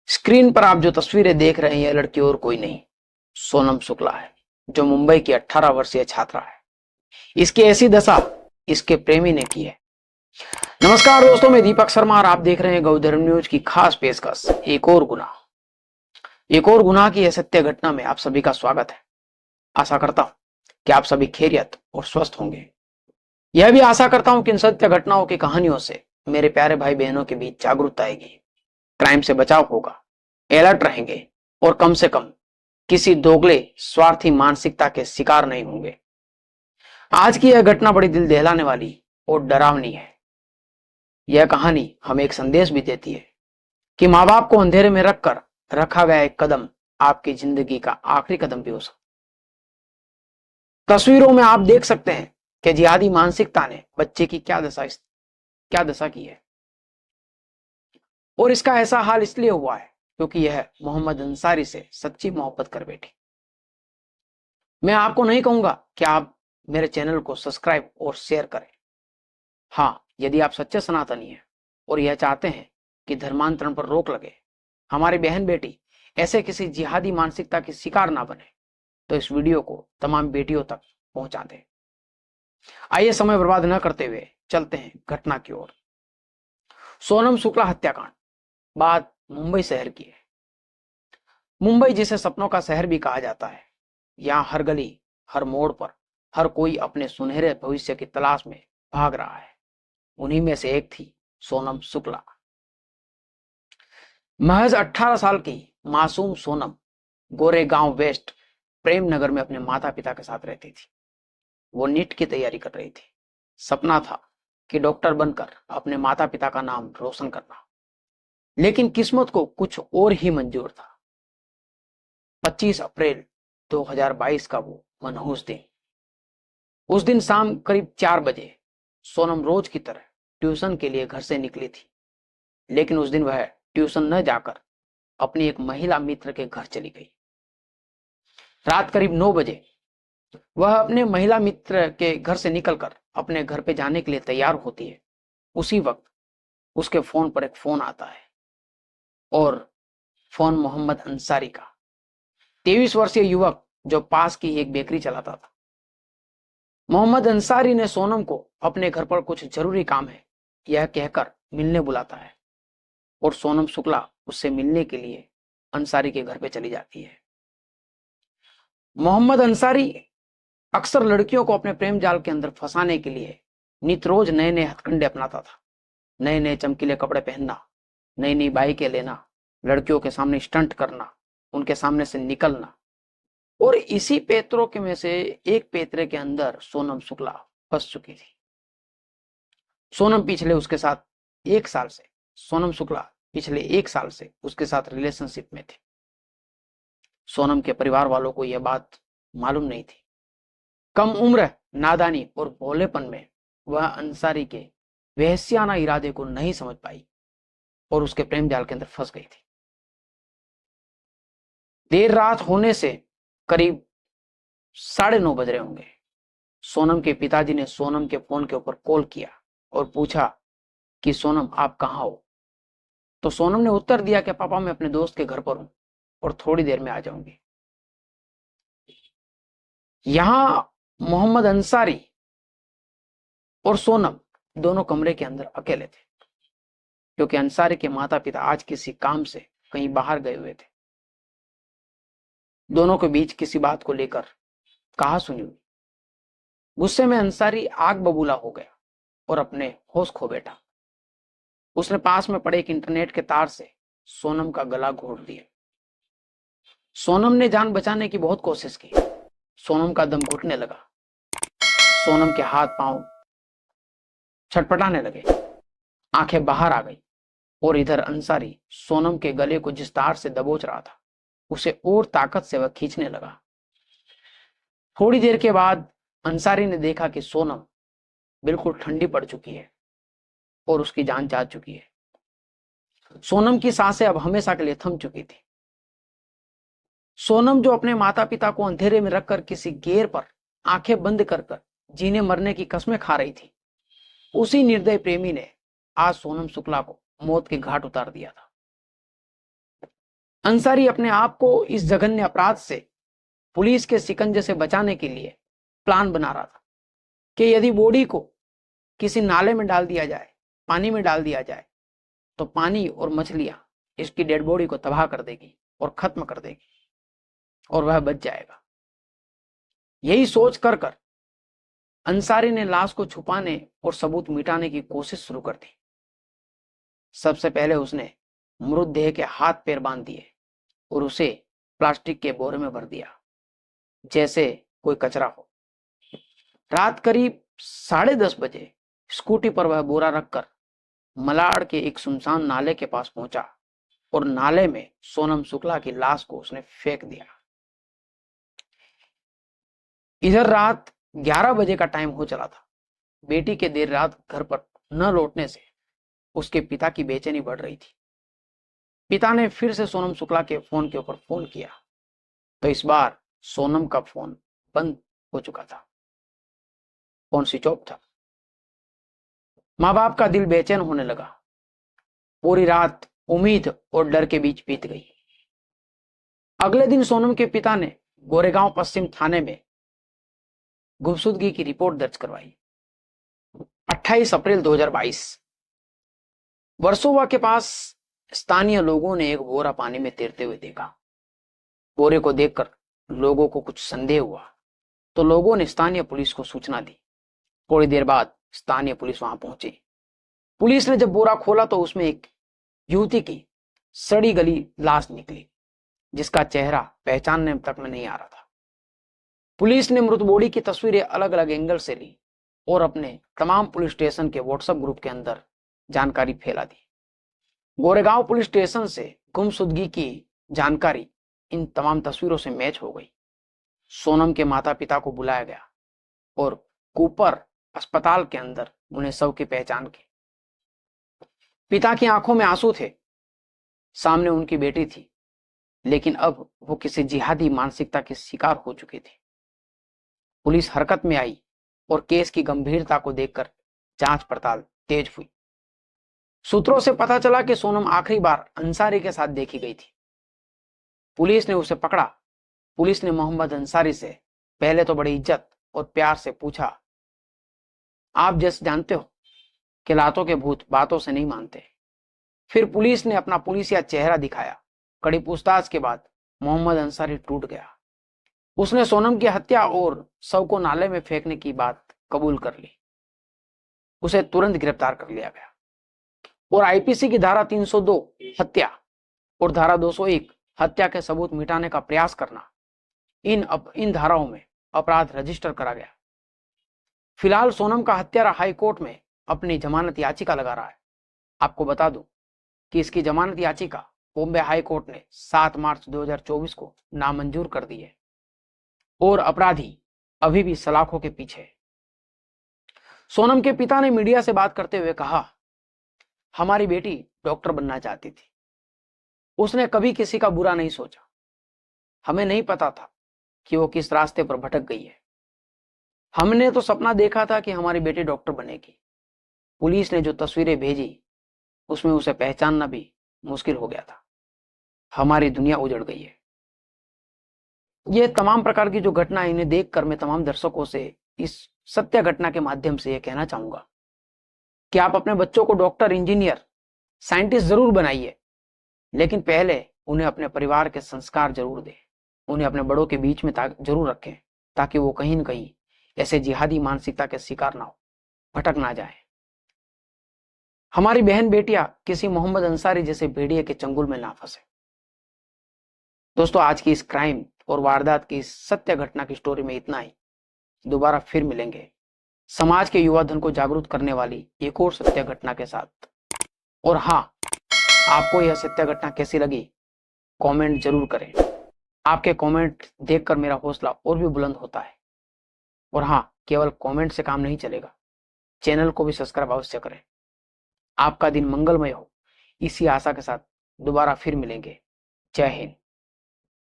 Screen पर आप जो तस्वीरें देख रहे हैं यह लड़की और कोई नहीं, सोनम शुक्ला है, जो मुंबई की 18 वर्षीय छात्रा है। इसकी ऐसी दशा इसके प्रेमी ने की है। नमस्कार दोस्तों, मैं दीपक शर्मा और आप देख रहे हैं गौधर्म न्यूज की खास पेशकश एक और गुनाह की असत्य घटना में आप सभी का स्वागत है। आशा करता हूं कि आप सभी खैरियत और स्वस्थ होंगे। यह भी आशा करता हूं कि इन सत्य घटनाओं की कहानियों से मेरे प्यारे भाई बहनों के बीच जागरूकता आएगी, क्राइम से बचाव होगा, अलर्ट रहेंगे और कम से कम किसी दोगले स्वार्थी मानसिकता के शिकार नहीं होंगे। आज की यह घटना बड़ी दिल दहलाने वाली और डरावनी है। यह कहानी हमें एक संदेश भी देती है कि माँ बाप को अंधेरे में रखकर रखा गया एक कदम आपकी जिंदगी का आखिरी कदम भी हो सकता। तस्वीरों में आप देख सकते हैं कि जिहादी मानसिकता ने बच्चे की क्या दशा की है, और इसका ऐसा हाल इसलिए हुआ है क्योंकि यह मोहम्मद अंसारी से सच्ची मोहब्बत कर बैठी। मैं आपको नहीं कहूंगा कि आप मेरे चैनल को सब्सक्राइब और शेयर करें। हाँ, यदि आप सच्चे सनातनी हैं और यह चाहते हैं कि धर्मांतरण पर रोक लगे, हमारी बहन बेटी ऐसे किसी जिहादी मानसिकता की शिकार ना बने, तो इस वीडियो को तमाम बेटियों तक पहुंचा दें। आइए समय बर्बाद न करते हुए चलते हैं घटना की ओर। सोनम शुक्ला हत्याकांड। बात मुंबई शहर की है। मुंबई जिसे सपनों का शहर भी कहा जाता है, यहाँ हर गली, हर मोड़ पर हर कोई अपने सुनहरे भविष्य की तलाश में भाग रहा है। उन्हीं में से एक थी सोनम शुक्ला। महज 18 साल की मासूम सोनम गोरेगांव वेस्ट प्रेम नगर में अपने माता पिता के साथ रहती थी। वो नीट की तैयारी कर रही थी। सपना था कि डॉक्टर बनकर अपने माता पिता का नाम रोशन करना, लेकिन किस्मत को कुछ और ही मंजूर था। 25 अप्रैल 2022 का वो मनहूस दिन। उस दिन शाम करीब 4 बजे सोनम रोज की तरह ट्यूशन के लिए घर से निकली थी, लेकिन उस दिन वह ट्यूशन न जाकर अपनी एक महिला मित्र के घर चली गई। रात करीब 9 बजे वह अपने महिला मित्र के घर से निकलकर अपने घर पे जाने के लिए तैयार होती है। उसी वक्त उसके फोन पर एक फोन आता है, और फोन मोहम्मद अंसारी का, 23 वर्षीय युवक जो पास की एक बेकरी चलाता था। मोहम्मद अंसारी ने सोनम को अपने घर पर कुछ जरूरी काम है यह कहकर मिलने बुलाता है, और सोनम शुक्ला उससे मिलने के लिए अंसारी के घर पे चली जाती है। मोहम्मद अंसारी अक्सर लड़कियों को अपने प्रेम जाल के अंदर फंसाने के लिए नित रोज नए नए हथकंडे अपनाता था। नए नए चमकीले कपड़े पहनना, नई नई बाइकें लेना, लड़कियों के सामने स्टंट करना, उनके सामने से निकलना, और इसी पेतरों के में से एक पेतरे के अंदर सोनम शुक्ला फंस चुकी थी। सोनम पिछले एक साल से उसके साथ रिलेशनशिप में थी। सोनम के परिवार वालों को यह बात मालूम नहीं थी। कम उम्र, नादानी और भोलेपन में वह अंसारी के वेश्याना इरादे को नहीं समझ पाई और उसके प्रेम जाल के अंदर फंस गई थी। देर रात होने से करीब 9:30 बज रहे होंगे। सोनम के पिताजी ने सोनम के फोन के ऊपर कॉल किया और पूछा कि सोनम आप कहाँ हो। तो सोनम ने उत्तर दिया कि पापा मैं अपने दोस्त के घर पर हूं और थोड़ी देर में आ जाऊंगी। यहां मोहम्मद अंसारी और सोनम दोनों कमरे के अंदर अकेले थे, क्योंकि अंसारी के माता पिता आज किसी काम से कहीं बाहर गए हुए थे। दोनों के बीच किसी बात को लेकर कहा सुनी हुई। गुस्से में अंसारी आग बबूला हो गया और अपने होश खो बैठा। उसने पास में पड़े एक इंटरनेट के तार से सोनम का गला घोट दिया। सोनम ने जान बचाने की बहुत कोशिश की। सोनम का दम घुटने लगा। सोनम के हाथ पांव छटपटाने लगे, आंखें बाहर आ गई, और इधर अंसारी सोनम के गले को जिस तार से दबोच रहा था उसे और ताकत से वह खींचने लगा। थोड़ी देर के बाद अंसारी ने देखा कि सोनम बिल्कुल ठंडी पड़ चुकी है और उसकी जान जा चुकी है। सोनम की सांसें अब हमेशा के लिए थम चुकी थी। सोनम जो अपने माता पिता को अंधेरे में रखकर किसी गेर पर आंखें बंद कर जीने मरने की कस्में खा रही थी, उसी निर्दय प्रेमी ने आज सोनम शुक्ला को मौत के घाट उतार दिया था। अंसारी अपने आप को इस जघन्य अपराध से पुलिस के शिकंजे से बचाने के लिए प्लान बना रहा था कि यदि बॉडी को किसी नाले में डाल दिया जाए, पानी में डाल दिया जाए, तो पानी और मछलियां इसकी डेड बॉडी को तबाह कर देगी और खत्म कर देगी और वह बच जाएगा। यही सोच कर अंसारी ने लाश को छुपाने और सबूत मिटाने की कोशिश शुरू कर दी। सबसे पहले उसने मृतदेह के हाथ पैर बांध दिए और उसे प्लास्टिक के बोरे में भर दिया जैसे कोई कचरा हो। रात करीब 10:30 बजे स्कूटी पर वह बोरा रखकर मलाड के एक सुनसान नाले के पास पहुंचा और नाले में सोनम शुक्ला की लाश को उसने फेंक दिया। इधर रात 11 बजे का टाइम हो चला था। बेटी के देर रात घर पर न लौटने से उसके पिता की बेचैनी बढ़ रही थी। पिता ने फिर से सोनम शुक्ला के फोन के ऊपर फोन किया तो इस बार सोनम का फोन बंद हो चुका था, फोन स्विच ऑफ था। माँ बाप का दिल बेचैन होने लगा। पूरी रात उम्मीद और डर के बीच बीत गई। अगले दिन सोनम के पिता ने गोरेगांव पश्चिम थाने में गुमशुदगी की रिपोर्ट दर्ज करवाई। 28 अप्रैल 2022 वर्सोवा के पास स्थानीय लोगों ने एक बोरा पानी में तैरते हुए देखा। बोरे को देखकर लोगों को कुछ संदेह हुआ तो लोगों ने स्थानीय पुलिस को सूचना दी। थोड़ी देर बाद स्थानीय पुलिस वहां पहुंची। पुलिस ने जब बोरा खोला तो उसमें एक युवती की सड़ी गली लाश निकली जिसका चेहरा पहचानने तक में नहीं आ रहा था। पुलिस ने मृत बॉडी की तस्वीरें अलग अलग एंगल से ली और अपने तमाम पुलिस स्टेशन के व्हाट्सएप ग्रुप के अंदर जानकारी फैला दी। गोरेगांव पुलिस स्टेशन से गुमशुदगी की जानकारी इन तमाम तस्वीरों से मैच हो गई। सोनम के माता पिता को बुलाया गया और कूपर अस्पताल के अंदर उन्हें शव की पहचान की। पिता की आंखों में आंसू थे। सामने उनकी बेटी थी, लेकिन अब वो किसी जिहादी मानसिकता के शिकार हो चुकी थी। पुलिस हरकत में आई और केस की गंभीरता को देखकर जांच पड़ताल तेज हुई। सूत्रों से पता चला कि सोनम आखिरी बार अंसारी के साथ देखी गई थी। पुलिस ने उसे पकड़ा। पुलिस ने मोहम्मद अंसारी से पहले तो बड़ी इज्जत और प्यार से पूछा, आप जैसे जानते हो कि लातों के भूत बातों से नहीं मानते। फिर पुलिस ने अपना पुलिसिया चेहरा दिखाया। कड़ी पूछताछ के बाद मोहम्मद अंसारी टूट गया। उसने सोनम की हत्या और शव को नाले में फेंकने की बात कबूल कर ली। उसे तुरंत गिरफ्तार कर लिया गया और आईपीसी की धारा 302 हत्या और धारा 201 हत्या के सबूत मिटाने का प्रयास करना, इन धाराओं में अपराध रजिस्टर करा गया। फिलहाल सोनम का हत्यारा हाई कोर्ट में अपनी जमानत याचिका लगा रहा है। आपको बता दूं कि इसकी जमानत याचिका बॉम्बे हाई कोर्ट ने 7 मार्च 2024 को नामंजूर कर दी है और अपराधी अभी भी सलाखों के पीछे है। सोनम के पिता ने मीडिया से बात करते हुए कहा, हमारी बेटी डॉक्टर बनना चाहती थी। उसने कभी किसी का बुरा नहीं सोचा। हमें नहीं पता था कि वो किस रास्ते पर भटक गई है। हमने तो सपना देखा था कि हमारी बेटी डॉक्टर बनेगी। पुलिस ने जो तस्वीरें भेजी उसमें उसे पहचानना भी मुश्किल हो गया था। हमारी दुनिया उजड़ गई है। ये तमाम प्रकार की जो घटना है, इन्हें देखकर मैं तमाम दर्शकों से इस सत्य घटना के माध्यम से यह कहना चाहूंगा कि आप अपने बच्चों को डॉक्टर, इंजीनियर, साइंटिस्ट जरूर बनाइए, लेकिन पहले उन्हें अपने परिवार के संस्कार जरूर दें। उन्हें अपने बड़ों के बीच में जरूर रखें ताकि वो कहीं न कहीं ऐसे जिहादी मानसिकता के शिकार ना हो, भटक ना जाए। हमारी बहन बेटियां किसी मोहम्मद अंसारी जैसे भेड़िए के चंगुल में ना फंसे। दोस्तों, आज की इस क्राइम और वारदात की इस सत्य घटना की स्टोरी में इतना ही। दोबारा फिर मिलेंगे समाज के युवा धन को जागरूक करने वाली एक और सत्य घटना के साथ। और हाँ, आपको यह सत्य घटना कैसी लगी कमेंट जरूर करें। आपके कमेंट देखकर मेरा हौसला और भी बुलंद होता है। और हाँ, केवल कमेंट से काम नहीं चलेगा, चैनल को भी सब्सक्राइब अवश्य करें। आपका दिन मंगलमय हो, इसी आशा के साथ दोबारा फिर मिलेंगे। जय हिंद।